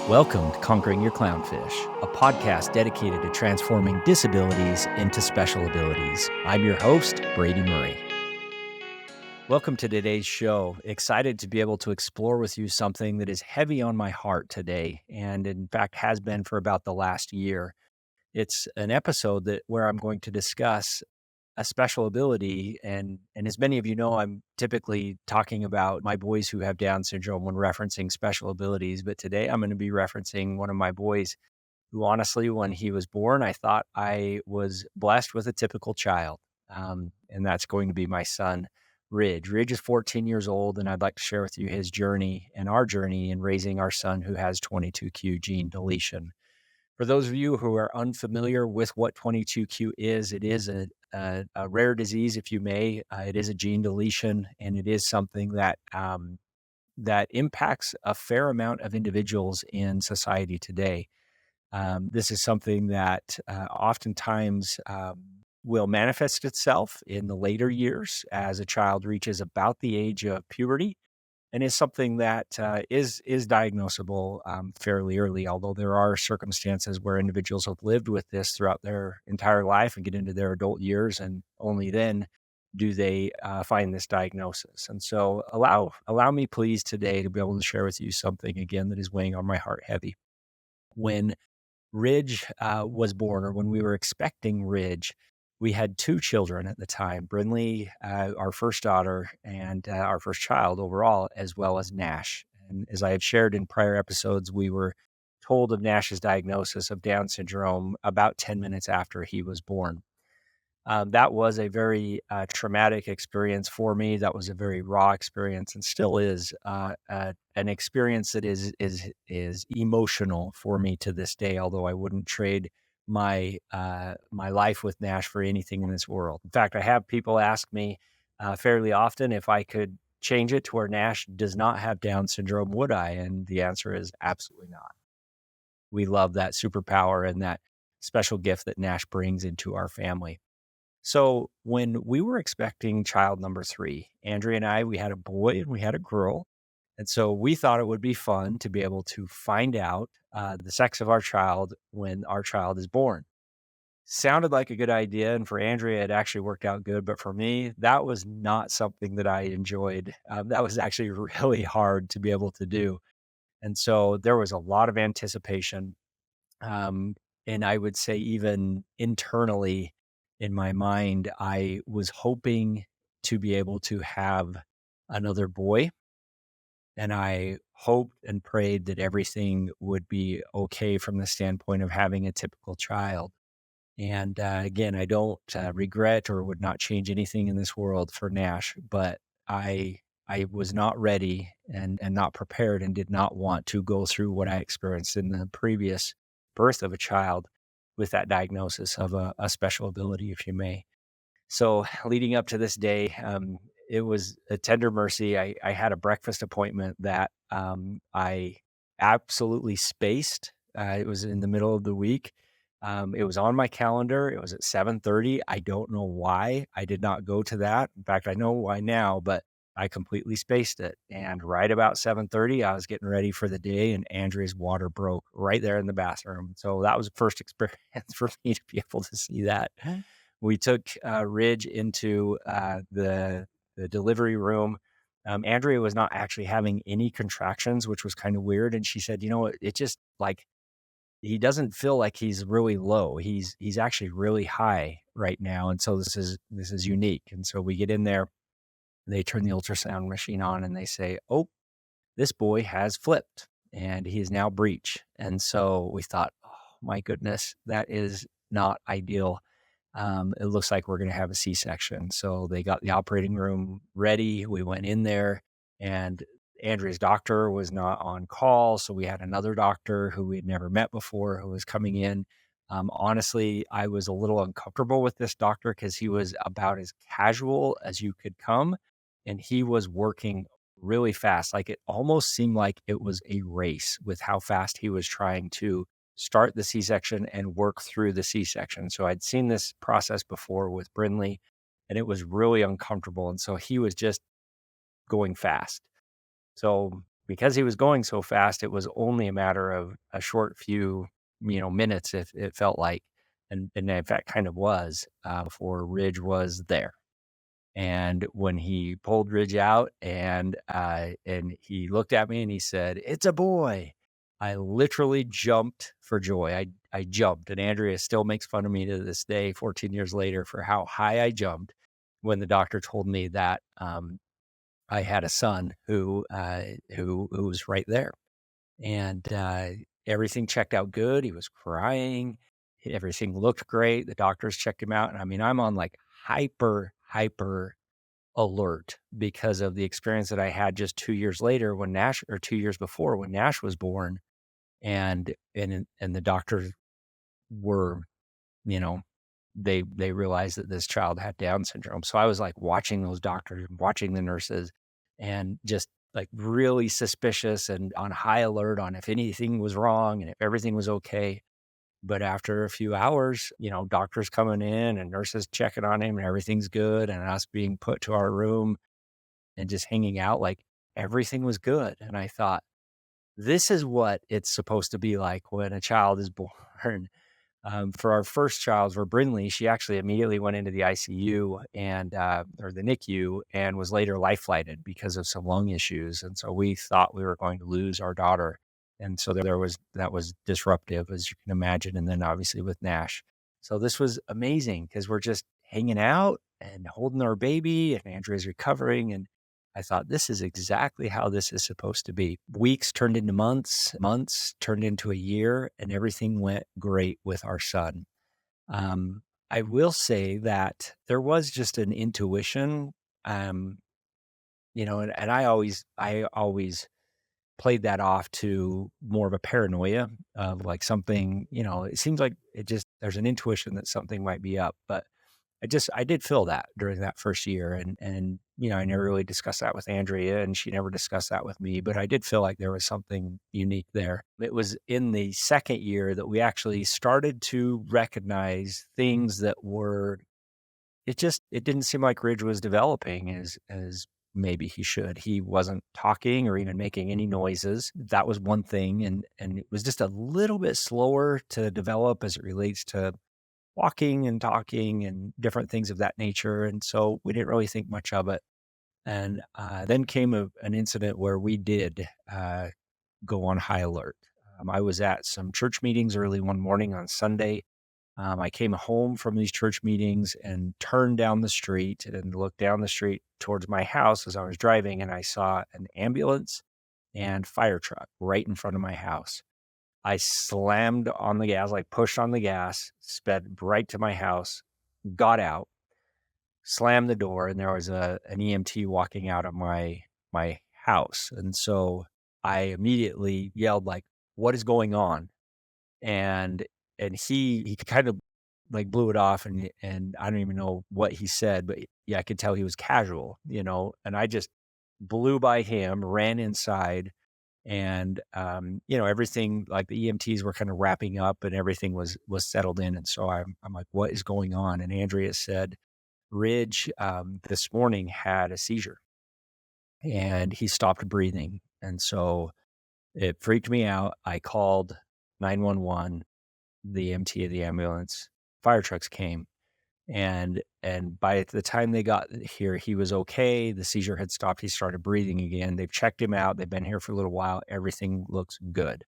Welcome to Conquering Your Clownfish, a podcast dedicated to transforming disabilities into special abilities. I'm your host, Brady Murray. Welcome to today's show. Excited to be able to explore with you something that is heavy on my heart today, and in fact has been for about the last year. It's an episode where I'm going to discuss a special ability. And as many of you know, I'm typically talking about my boys who have Down syndrome when referencing special abilities. But today I'm going to be referencing one of my boys who honestly, when he was born, I thought I was blessed with a typical child. And that's going to be my son, Ridge. Ridge is 14 years old, and I'd like to share with you his journey and our journey in raising our son who has 22q gene deletion. For those of you who are unfamiliar with what 22q is, it is a rare disease, if you may. It is a gene deletion, and it is something that that impacts a fair amount of individuals in society today. This is something that oftentimes will manifest itself in the later years as a child reaches about the age of puberty, and is something that is diagnosable fairly early, although there are circumstances where individuals have lived with this throughout their entire life and get into their adult years, and only then do they find this diagnosis. And so allow me, please, today to be able to share with you something, again, that is weighing on my heart heavy. When Ridge was born, or when we were expecting Ridge, we had two children at the time, Brinley, our first daughter, and our first child overall, as well as Nash. And as I have shared in prior episodes, we were told of Nash's diagnosis of Down syndrome about 10 minutes after he was born. That was a very traumatic experience for me. That was a very raw experience, and still is an experience that is emotional for me to this day. Although I wouldn't trade my my life with Nash for anything in this world. In fact, I have people ask me fairly often if I could change it to where Nash does not have Down syndrome, would I? And the answer is absolutely not. We love that superpower and that special gift that Nash brings into our family. So when we were expecting child number 3, Andrea and I, we had a boy and we had a girl. And so we thought it would be fun to be able to find out the sex of our child when our child is born. Sounded like a good idea. And for Andrea, it actually worked out good. But for me, that was not something that I enjoyed. That was actually really hard to be able to do. And so there was a lot of anticipation. And I would say even internally in my mind, I was hoping to be able to have another boy. And I hoped and prayed that everything would be okay from the standpoint of having a typical child. And again, I don't regret or would not change anything in this world for Nash, but I was not ready and not prepared, and did not want to go through what I experienced in the previous birth of a child with that diagnosis of a special ability, if you may. So leading up to this day, it was a tender mercy. I had a breakfast appointment that I absolutely spaced. It was in the middle of the week. It was on my calendar. It was at 7:30. I don't know why I did not go to that. In fact, I know why now, but I completely spaced it. And right about 7:30, I was getting ready for the day, and Andrea's water broke right there in the bathroom. So that was the first experience for me to be able to see that. We took Ridge into the delivery room. Andrea was not actually having any contractions, which was kind of weird. And she said, it just like, he doesn't feel like he's really low. He's actually really high right now. And so this is unique. And so we get in there, they turn the ultrasound machine on, and they say, "Oh, this boy has flipped and he is now breech." And so we thought, oh my goodness, that is not ideal. It looks like we're going to have a C-section. So they got the operating room ready. We went in there, and Andrea's doctor was not on call. So we had another doctor who we had never met before who was coming in. Honestly, I was a little uncomfortable with this doctor because he was about as casual as you could come. And he was working really fast. Like, it almost seemed like it was a race with how fast he was trying to start the C-section and work through the C-section. So I'd seen this process before with Brinley, and it was really uncomfortable. And so he was just going fast. So because he was going so fast, it was only a matter of a short few, minutes, if it felt like, and in fact kind of was, before Ridge was there. And when he pulled Ridge out and he looked at me and he said, "It's a boy," I literally jumped for joy. I jumped, and Andrea still makes fun of me to this day, 14 years later, for how high I jumped when the doctor told me that I had a son who was right there, and everything checked out good. He was crying. Everything looked great. The doctors checked him out, and I mean, I'm on like hyper alert because of the experience that I had just 2 years later when Nash, or 2 years before when Nash was born, and the doctors were, you know, they realized that this child had Down syndrome. So I was like watching those doctors, watching the nurses, and just like really suspicious and on high alert on if anything was wrong and if everything was okay. But after a few hours, doctors coming in and nurses checking on him and everything's good, and us being put to our room and just hanging out, like everything was good. And I thought, this is what it's supposed to be like when a child is born. For our first child, for Brinley, she actually immediately went into the ICU or the NICU, and was later life flighted because of some lung issues. And so we thought we were going to lose our daughter. And so that was disruptive, as you can imagine. And then obviously with Nash. So this was amazing because we're just hanging out and holding our baby, and Andrea's recovering. And I thought, this is exactly how this is supposed to be. Weeks turned into months, months turned into a year, and everything went great with our son. I will say that there was just an intuition, and I always played that off to more of a paranoia of like something, it seems like there's an intuition that something might be up, but I did feel that during that first year, and I never really discussed that with Andrea, and she never discussed that with me, but I did feel like there was something unique there. It was in the second year that we actually started to recognize things that were it didn't seem like Ridge was developing as maybe he should. He wasn't talking or even making any noises. That was one thing, and it was just a little bit slower to develop as it relates to walking and talking and different things of that nature. And so we didn't really think much of it. And then came an incident where we did go on high alert. I was at some church meetings early one morning on Sunday. I came home from these church meetings and turned down the street and looked down the street towards my house as I was driving, and I saw an ambulance and fire truck right in front of my house. I slammed on the gas, like pushed on the gas, sped right to my house, got out, slammed the door, and there was an EMT walking out of my house. And so I immediately yelled, like, "What is going on?" And he kind of like blew it off, and I don't even know what he said, but yeah, I could tell he was casual, and I just blew by him, ran inside, and everything, like the EMTs were kind of wrapping up and everything was settled in. And so I'm like, what is going on? And Andrea said, Ridge this morning had a seizure and he stopped breathing. And so it freaked me out. I called 911, the EMT of the ambulance, fire trucks came. And by the time they got here, he was okay. The seizure had stopped. He started breathing again. They've checked him out. They've been here for a little while. Everything looks good.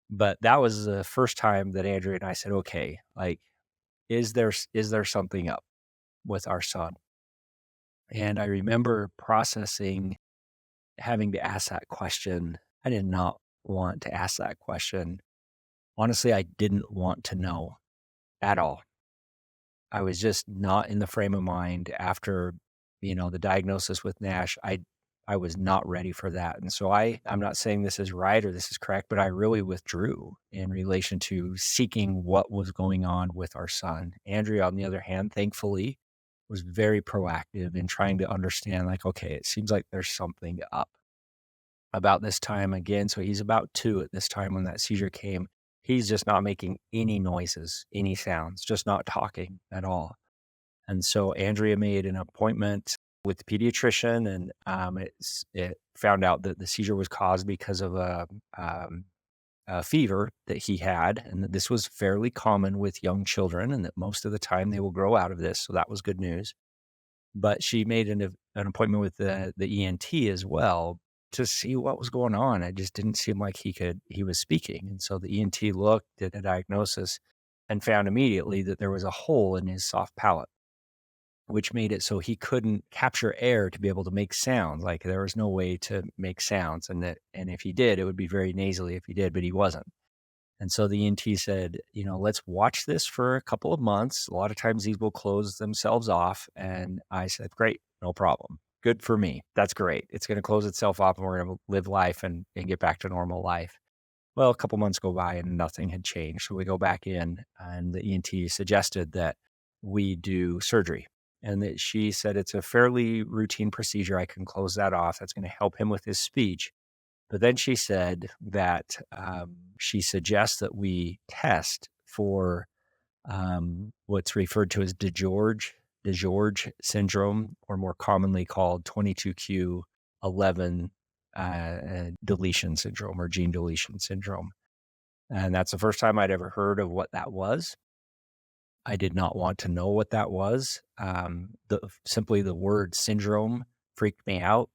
But that was the first time that Andrea and I said, okay, like, is there something up with our son? And I remember processing having to ask that question. I did not want to ask that question. Honestly, I didn't want to know at all. I was just not in the frame of mind after, the diagnosis with Nash. I was not ready for that. And so I'm not saying this is right or this is correct, but I really withdrew in relation to seeking what was going on with our son. Andrea, on the other hand, thankfully, was very proactive in trying to understand, like, okay, it seems like there's something up. About this time again, so he's about 2 at this time when that seizure came. He's just not making any noises, any sounds, just not talking at all. And so Andrea made an appointment with the pediatrician, and it found out that the seizure was caused because of a fever that he had, and that this was fairly common with young children, and that most of the time they will grow out of this. So that was good news. But she made an appointment with the ENT as well to see what was going on. It just didn't seem like he was speaking. And so the ENT looked at a diagnosis and found immediately that there was a hole in his soft palate, which made it so he couldn't capture air to be able to make sounds. Like there was no way to make sounds. And if he did, it would be very nasally if he did, but he wasn't. And so the ENT said, let's watch this for a couple of months. A lot of times these will close themselves off. And I said, great, no problem. Good for me. That's great. It's going to close itself off and we're going to live life and get back to normal life. Well, a couple months go by and nothing had changed. So we go back in and the ENT suggested that we do surgery. And that she said it's a fairly routine procedure. I can close that off. That's going to help him with his speech. But then she said that she suggests that we test for what's referred to as DeGeorge syndrome, or more commonly called 22q11 deletion syndrome, or gene deletion syndrome. And that's the first time I'd ever heard of what that was. I did not want to know what that was. Simply the word syndrome freaked me out.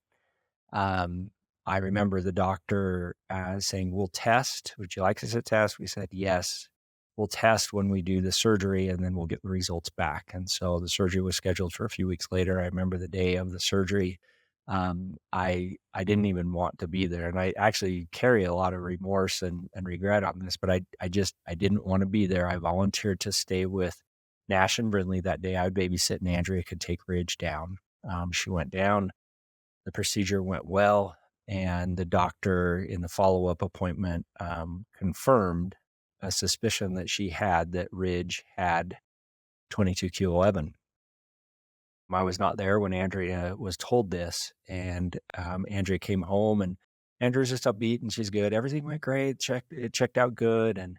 I remember the doctor saying, we'll test. Would you like us to test? We said, yes, we'll test when we do the surgery and then we'll get the results back. And so the surgery was scheduled for a few weeks later. I remember the day of the surgery. I didn't even want to be there. And I actually carry a lot of remorse and regret on this, but I didn't want to be there. I volunteered to stay with Nash and Brindley that day. I would babysit and Andrea could take Ridge down. She went down. The procedure went well. And the doctor in the follow-up appointment confirmed a suspicion that she had that Ridge had 22q11. I was not there when Andrea was told this, and Andrea came home, and Andrea's just upbeat and she's good. Everything went great. It checked out good, and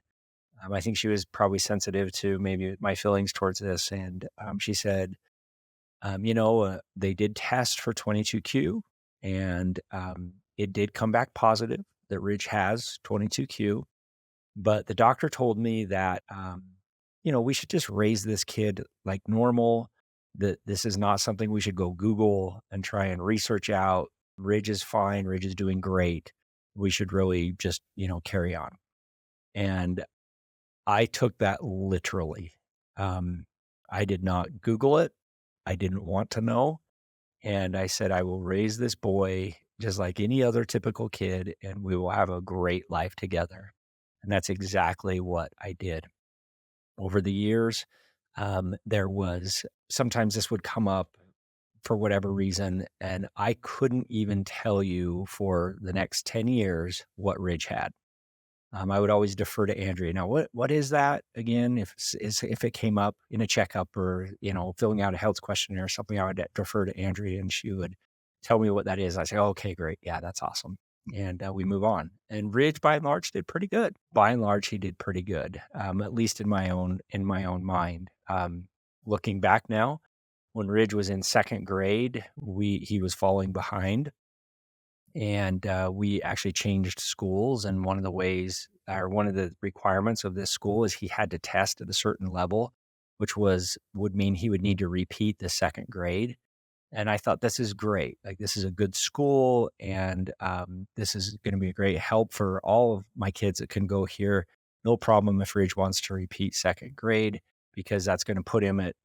I think she was probably sensitive to maybe my feelings towards this. And she said, they did test for 22q, and it did come back positive that Ridge has 22q. But the doctor told me that, we should just raise this kid like normal, that this is not something we should go Google and try and research out. Ridge is fine. Ridge is doing great. We should really just, carry on. And I took that literally. I did not Google it. I didn't want to know. And I said, I will raise this boy just like any other typical kid, and we will have a great life together. And that's exactly what I did. Over the years, sometimes this would come up for whatever reason, and I couldn't even tell you for the next 10 years what Ridge had. I would always defer to Andrea. Now, what is that again? If it came up in a checkup or, filling out a health questionnaire or something, I would defer to Andrea and she would tell me what that is. I say, oh, okay, great. Yeah, that's awesome. And we move on. And Ridge, by and large, did pretty good. By and large, he did pretty good, at least in my own mind. Looking back now, when Ridge was in second grade, he was falling behind. And we actually changed schools. And one of the requirements of this school is he had to test at a certain level, which would mean he would need to repeat the second grade. And I thought, this is great. Like, this is a good school. And this is going to be a great help for all of my kids that can go here. No problem if Ridge wants to repeat second grade, because that's going to put him at,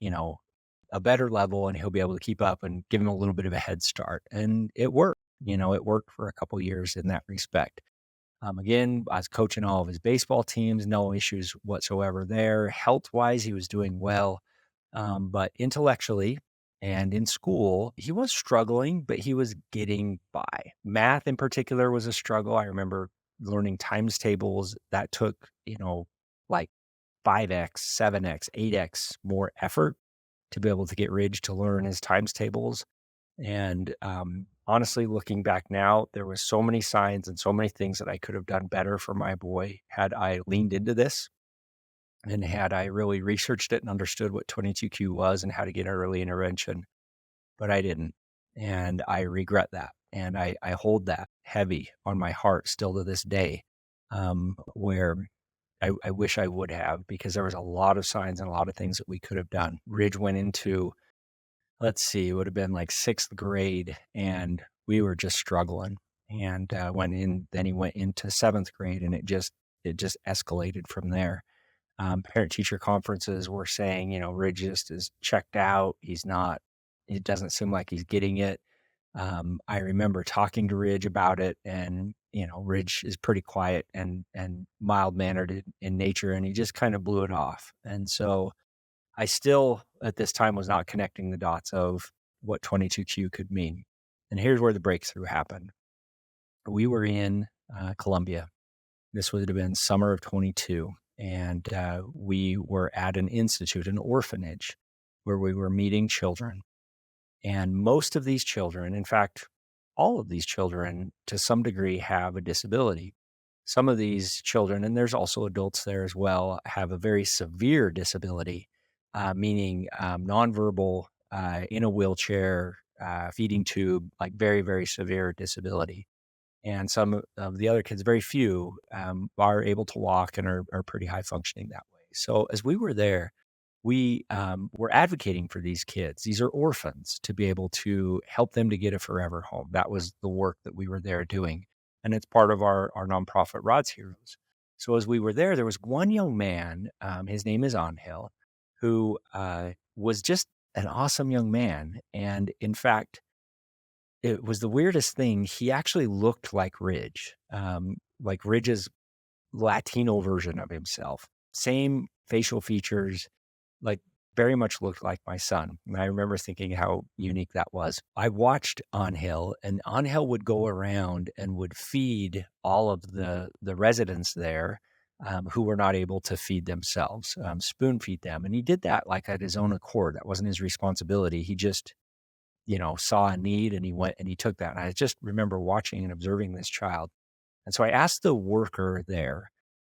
a better level, and he'll be able to keep up and give him a little bit of a head start. And it worked. It worked for a couple of years in that respect. Again, I was coaching all of his baseball teams, no issues whatsoever there. Health-wise, he was doing well. But intellectually and in school, he was struggling, but he was getting by. Math in particular was a struggle. I remember learning times tables that took, like 5x, 7x, 8x more effort to be able to get Ridge to learn his times tables. And honestly, looking back now, there was so many signs and so many things that I could have done better for my boy had I leaned into this and had I really researched it and understood what 22q was and how to get early intervention. But I didn't. And I regret that. And I hold that heavy on my heart still to this day, where I wish I would have, because there was a lot of signs and a lot of things that we could have done. Ridge went into, let's see, it would have been like sixth grade, and we were just struggling. And then he went into seventh grade, and it just escalated from there. Parent teacher conferences were saying, Ridge just is checked out. It doesn't seem like he's getting it. I remember talking to Ridge about it, and Ridge is pretty quiet and mild mannered in nature, and he just kind of blew it off. And so I still at this time was not connecting the dots of what 22Q could mean. And here's where the breakthrough happened. We were in Colombia. This would have been summer of 22. And we were at an institute, an orphanage, where we were meeting children. And most of these children, in fact, all of these children to some degree have a disability. Some of these children, and there's also adults there as well, have a very severe disability, meaning nonverbal, in a wheelchair, feeding tube, like very, very severe disability. And some of the other kids, very few, are able to walk and are pretty high functioning that way. So as we were there, we were advocating for these kids. These are orphans, to be able to help them to get a forever home. That was the work that we were there doing. And it's part of our nonprofit Rod's Heroes. So as we were there was one young man, his name is Angel, who was just an awesome young man. And in fact, it was the weirdest thing. He actually looked like Ridge's Latino version of himself. Same facial features, like very much looked like my son. And I remember thinking how unique that was. I watched Angel, and Angel would go around and would feed all of the residents there who were not able to feed themselves, spoon feed them. And he did that like at his own accord. That wasn't his responsibility. He just saw a need, and he went and he took that. And I just remember watching and observing this child. And so I asked the worker there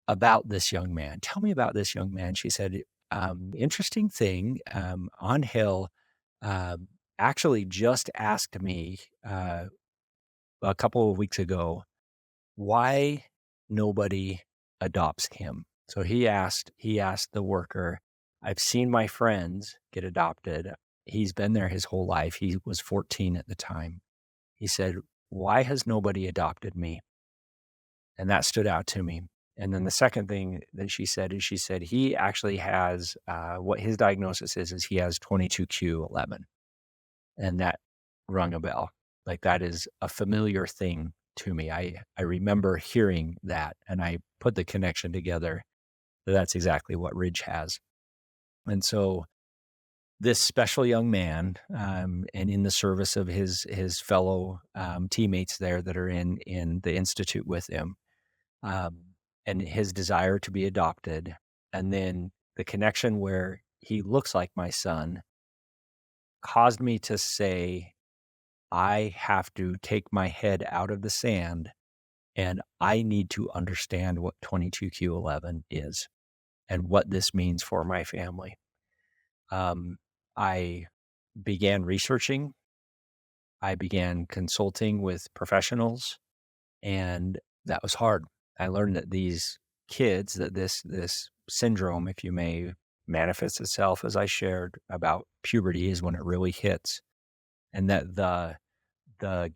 about this young man. Tell me about this young man. She said, interesting thing, Angel actually just asked me a couple of weeks ago why nobody adopts him. So he asked the worker, I've seen my friends get adopted. He's been there his whole life. He was 14 at the time. He said, why has nobody adopted me? And that stood out to me. And then the second thing that she said he actually has what his diagnosis is he has 22q11. And that rung a bell. Like, that is a familiar thing to me. I remember hearing that, and I put the connection together that that's exactly what Ridge has. And so this special young man, and in the service of his fellow teammates there that are in the institute with him, and his desire to be adopted, and then the connection where he looks like my son, caused me to say, I have to take my head out of the sand, and I need to understand what 22q11 is and what this means for my family. I began researching. I began consulting with professionals, and that was hard. I learned that these kids, that this syndrome, if you may, manifests itself, as I shared, about puberty is when it really hits, and that the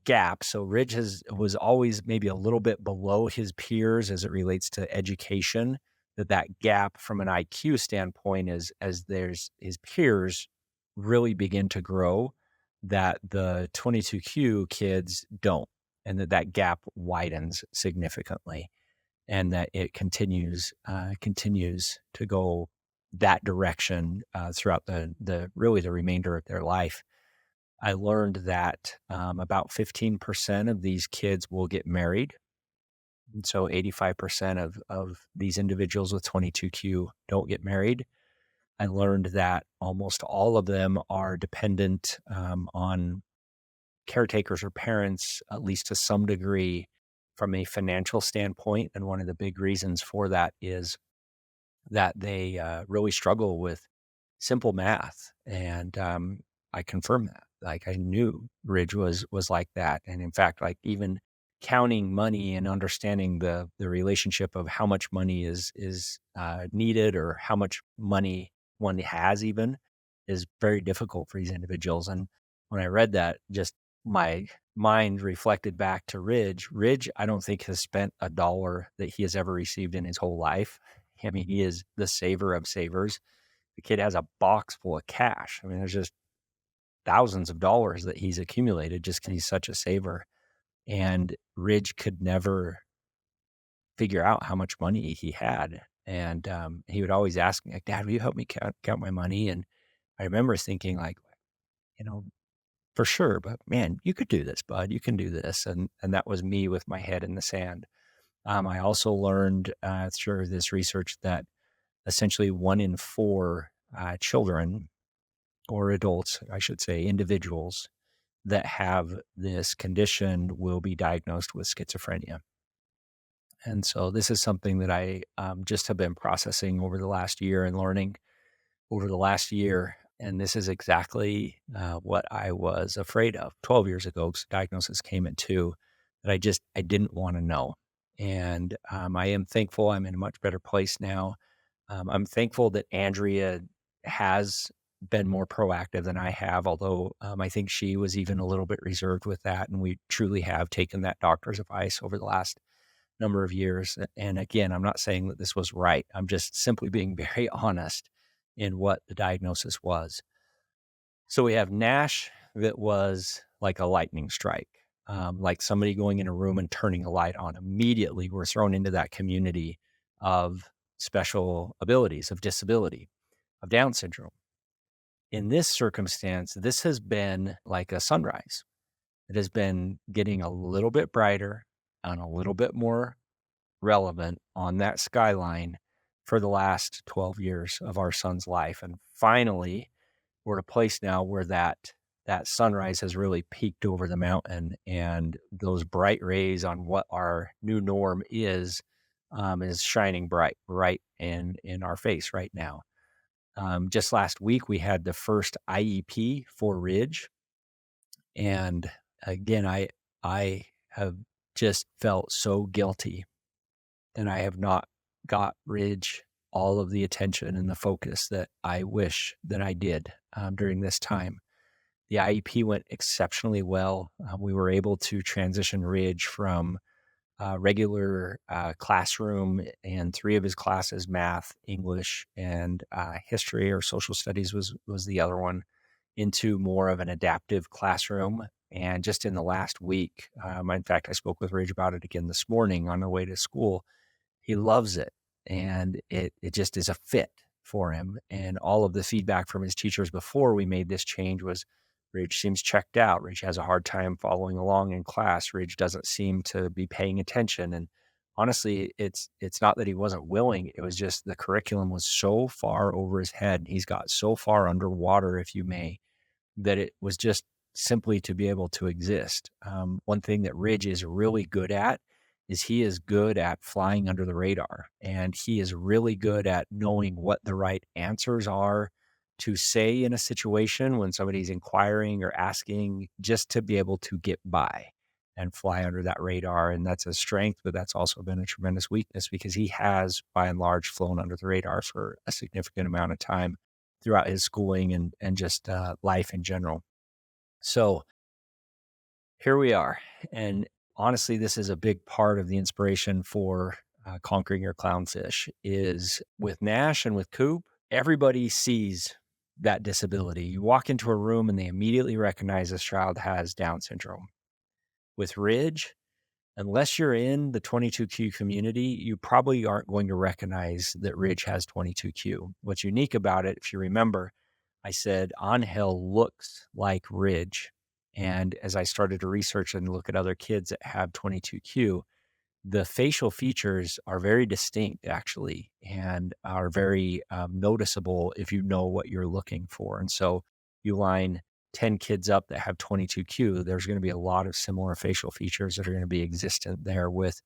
gap. So Ridge was always maybe a little bit below his peers as it relates to education. That gap from an IQ standpoint is as his peers really begin to grow, that the 22Q kids don't, and that gap widens significantly, and that it continues to go that direction throughout the remainder of their life. I learned that about 15% of these kids will get married. And so 85% of these individuals with 22Q don't get married. I learned that almost all of them are dependent on caretakers or parents, at least to some degree, from a financial standpoint. And one of the big reasons for that is that they really struggle with simple math. And I confirmed that. Like I knew Ridge was like that. And in fact, like even counting money and understanding the relationship of how much money is needed or how much money one has even is very difficult for these individuals. And when I read that, just my mind reflected back to Ridge. Ridge, I don't think has spent a dollar that he has ever received in his whole life. I mean, he is the saver of savers. The kid has a box full of cash. I mean, there's just thousands of dollars that he's accumulated just because he's such a saver. And Ridge could never figure out how much money he had. And he would always ask me, like, Dad, will you help me count my money? And I remember thinking, like, you know, for sure, but man, you could do this, bud. You can do this. And that was me with my head in the sand. I also learned through this research that essentially 1 in 4 children or adults, I should say, individuals that have this condition will be diagnosed with schizophrenia. And so this is something that I just have been processing over the last year and learning over the last year. And this is exactly what I was afraid of 12 years ago, because the diagnosis came at 2, that I didn't want to know. And I am thankful I'm in a much better place now. I'm thankful that Andrea has been more proactive than I have, although I think she was even a little bit reserved with that. And we truly have taken that doctor's advice over the last number of years. And again, I'm not saying that this was right. I'm just simply being very honest in what the diagnosis was. So we have NASH that was like a lightning strike, like somebody going in a room and turning a light on. Immediately, we're thrown into that community of special abilities, of disability, of Down syndrome. In this circumstance, this has been like a sunrise. It has been getting a little bit brighter and a little bit more relevant on that skyline for the last 12 years of our son's life. And finally, we're at a place now where that sunrise has really peaked over the mountain, and those bright rays on what our new norm is shining bright right in our face right now. Just last week, we had the first IEP for Ridge. And again, I have just felt so guilty that I have not got Ridge all of the attention and the focus that I wish that I did during this time. The IEP went exceptionally well. We were able to transition Ridge from regular classroom and 3 of his classes, math, English, and history or social studies was the other one, into more of an adaptive classroom. And just in the last week, in fact, I spoke with Ridge about it again this morning on the way to school. He loves it, and it just is a fit for him. And all of the feedback from his teachers before we made this change was, Ridge seems checked out. Ridge has a hard time following along in class. Ridge doesn't seem to be paying attention. And honestly, it's not that he wasn't willing. It was just the curriculum was so far over his head. He's got so far underwater, if you may, that it was just simply to be able to exist. One thing that Ridge is really good at is he is good at flying under the radar, and he is really good at knowing what the right answers are to say in a situation when somebody's inquiring or asking, just to be able to get by and fly under that radar. And that's a strength, but that's also been a tremendous weakness, because he has by and large flown under the radar for a significant amount of time throughout his schooling and just life in general. So here we are. And honestly, this is a big part of the inspiration for Conquering Your Clownfish is with Nash and with Coop. Everybody sees that disability. You walk into a room and they immediately recognize this child has Down syndrome. With Ridge, unless you're in the 22Q community, you probably aren't going to recognize that Ridge has 22Q. What's unique about it, if you remember, I said Angel looks like Ridge. And as I started to research and look at other kids that have 22Q, the facial features are very distinct, actually, and are very noticeable if you know what you're looking for. And so you line 10 kids up that have 22Q, there's going to be a lot of similar facial features that are going to be existent there with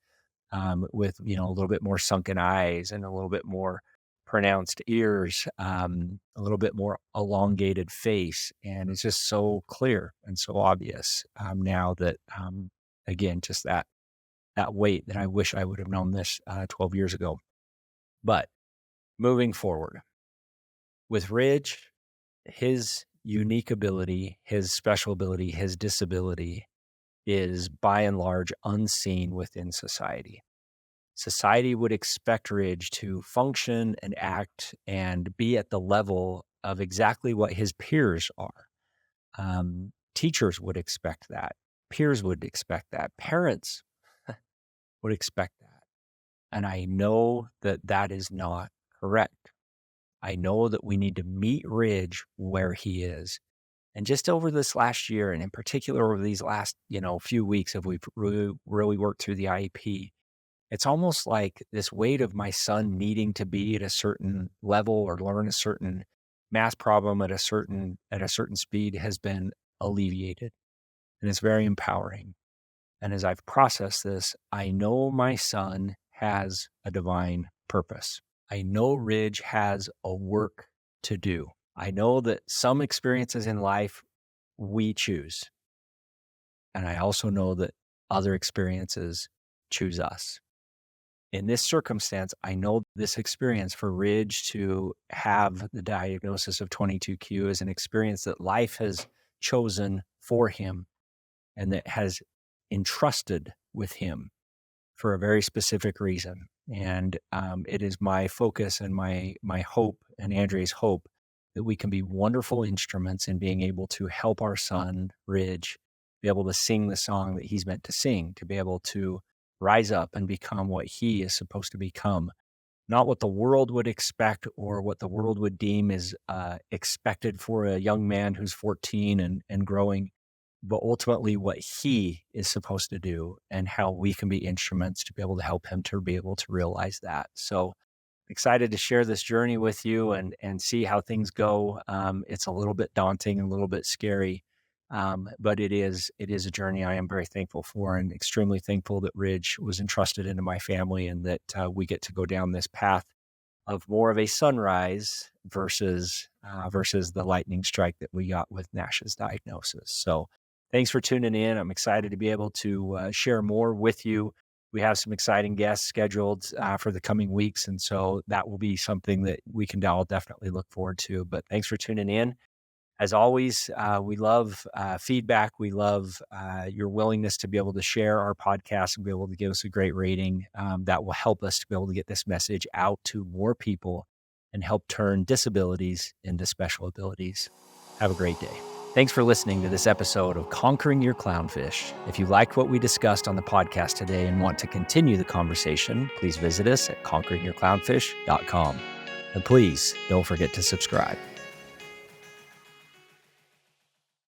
a little bit more sunken eyes and a little bit more pronounced ears, a little bit more elongated face. And it's just so clear and so obvious now that, again, just that weight that I wish I would have known this 12 years ago. But moving forward with Ridge, his unique ability, his special ability, his disability is by and large unseen within society. Society would expect Ridge to function and act and be at the level of exactly what his peers are. Teachers would expect that. Peers would expect that. Parents would expect that. And I know that that is not correct. I know that we need to meet Ridge where he is. And just over this last year, and in particular over these last, few weeks, as we've really worked through the IEP, it's almost like this weight of my son needing to be at a certain level or learn a certain math problem at a certain speed has been alleviated. And it's very empowering. And as I've processed this, I know my son has a divine purpose. I know Ridge has a work to do. I know that some experiences in life we choose. And I also know that other experiences choose us. In this circumstance, I know this experience for Ridge to have the diagnosis of 22q is an experience that life has chosen for him and that has entrusted with him for a very specific reason. And it is my focus and my hope and Andre's hope that we can be wonderful instruments in being able to help our son, Ridge, be able to sing the song that he's meant to sing, to be able to rise up and become what he is supposed to become. Not what the world would expect or what the world would deem is expected for a young man who's 14 and growing, but ultimately what he is supposed to do and how we can be instruments to be able to help him to be able to realize that. So excited to share this journey with you and see how things go. It's a little bit daunting, a little bit scary, but it is a journey I am very thankful for and extremely thankful that Ridge was entrusted into my family and that we get to go down this path of more of a sunrise versus the lightning strike that we got with Nash's diagnosis. So thanks for tuning in. I'm excited to be able to share more with you. We have some exciting guests scheduled for the coming weeks, and so that will be something that we can all definitely look forward to. But thanks for tuning in. As always, we love feedback. We love your willingness to be able to share our podcast and be able to give us a great rating. That will help us to be able to get this message out to more people and help turn disabilities into special abilities. Have a great day. Thanks for listening to this episode of Conquering Your Clownfish. If you liked what we discussed on the podcast today and want to continue the conversation, please visit us at conqueringyourclownfish.com. And please don't forget to subscribe.